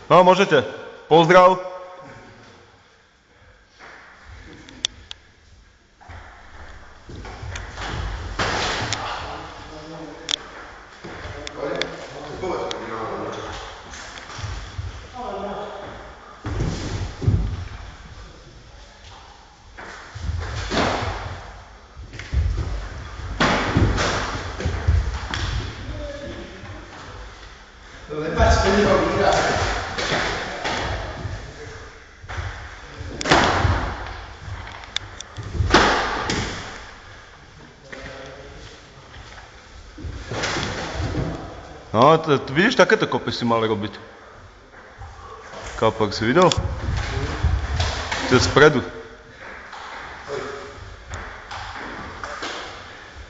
No, môžete. Pozdrav. No, vidíš, takéto kopy si mali robiť. Kapak si videl? To je spredu.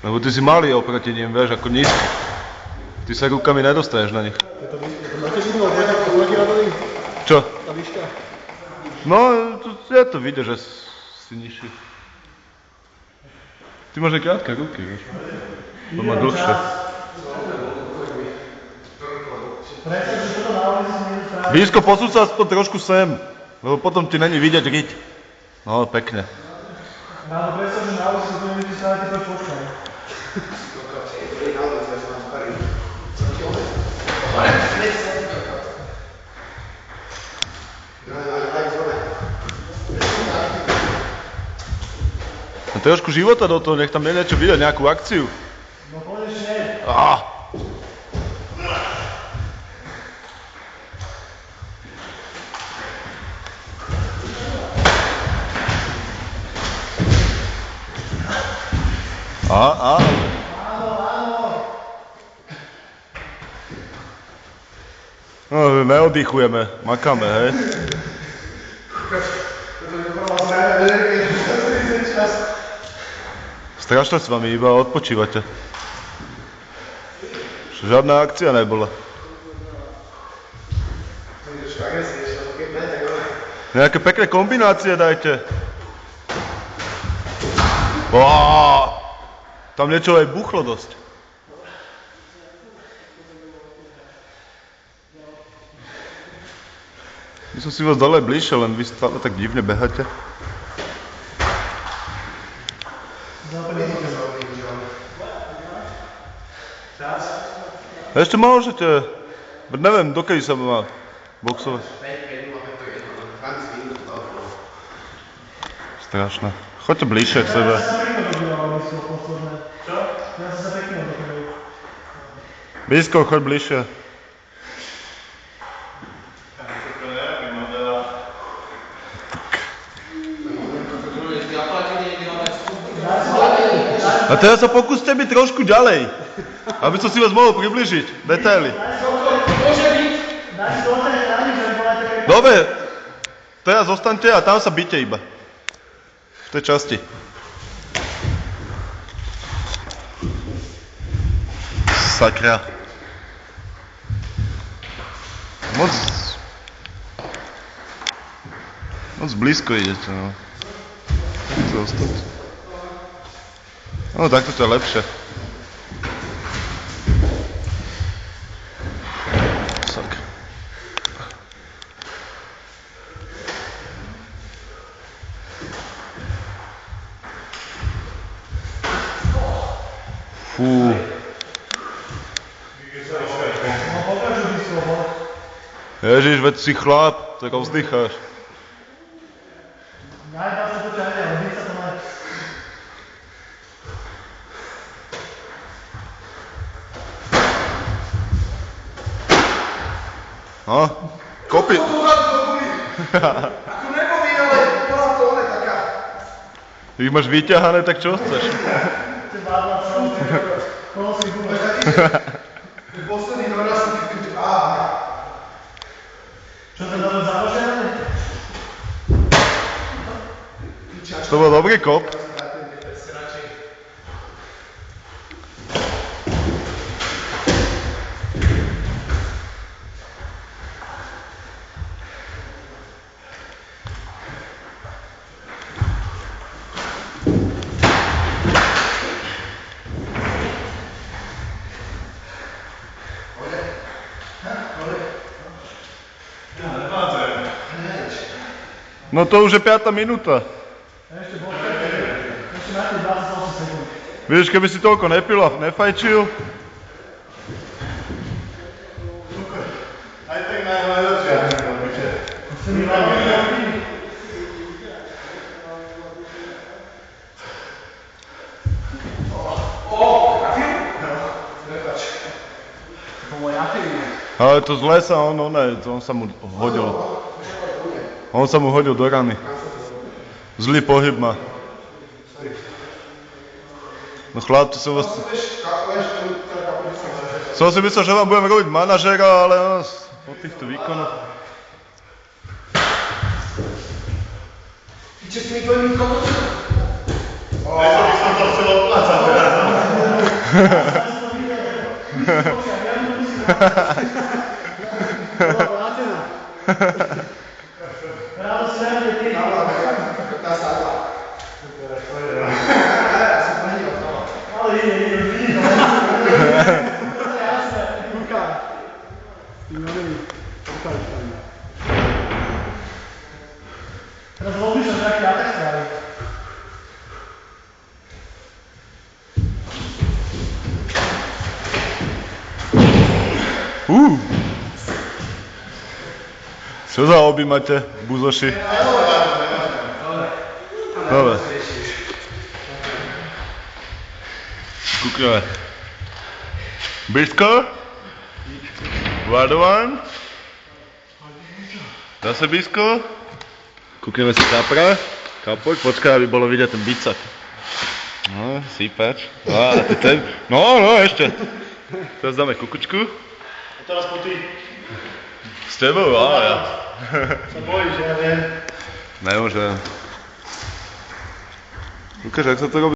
Lebo ty si malý oproti ním, vieš, ako nízky. Ty sa rukami nedostaneš na nich. Čo? Tá výška? No, ja to vidie, že si nižší. Ty máš aj krátke ruky, vieš. To má dlhšie. Blízko, posúď sa aspoň trošku sem, lebo potom ti není vidieť riť. No, pekne. Ráno predstav, že na ulici sa to nevidí stále teper počkaj. No trošku života do toho, nech tam je niečo vidieť, nejakú akciu. No konečne. Áno. No, neoddychujeme, makáme, hej. Strašne s vami, iba odpočívate. Žiadna akcia nebola. Nejaké pekné kombinácie dajte. Tam niečo aj buchlo dosť. My som si vás dal aj bližšie, len vy stále tak divne beháte. Ešte môžete. Neviem, dokedy sa má boxovať. Strašné. Choďte bližšie k sebe. Blízko, choď bližšie. A teraz sa pokúste byť trošku ďalej, aby som si vás mohol približiť. Detaily. Dobre, teraz zostaňte a tam sa bijte iba. V tej časti. Sakra. Moc blízko idete, no. Zostať. No, takto to je lepšie. Sakra. Fú. Ježiš, veď si chlap, tak ho vzdycháš. No, kopy. Ako neboli, ale bola to ona taká. Ty máš vyťahané, tak čo chceš? Posledný doraz som keď čo to dáme založené? To bol dobrý kop. No to už je 5. minúta. Ešte bol ešte máte 28 sekúnd. Vieš, keby si toľko nepil a nefajčil. Aj tak najlepšie, ja neviem, určite. Ale to z lesa, on sa mu hodil. On sa mu hodil do rany. Zlý pohyb má. No chlapci som vás... Som si myslel, že vám budem robiť manažera, ale po týchto výkonoch... Čo si mi tvojim kokočom? Ja by som to chcel odplácať teraz. Rádo si nájde ty. Tá sadla. Ale ide. Jasné. Kúka. Teraz rozmýšľam, že aký atak spraví. Čo za hobby máte, buzoši? Dobre. Kúkneme. Blízko? Vadovan? Zase blízko? Kúkneme si kapra. Kapoď, počkaj, aby bolo vidieť ten bicak. No, sípač. A ten. No, ešte. Teraz dáme kukučku. A teraz po ty. S tebou, ja. Sa bojíš, ja viem. Nemôžem. Ukáž, jak sa to robí.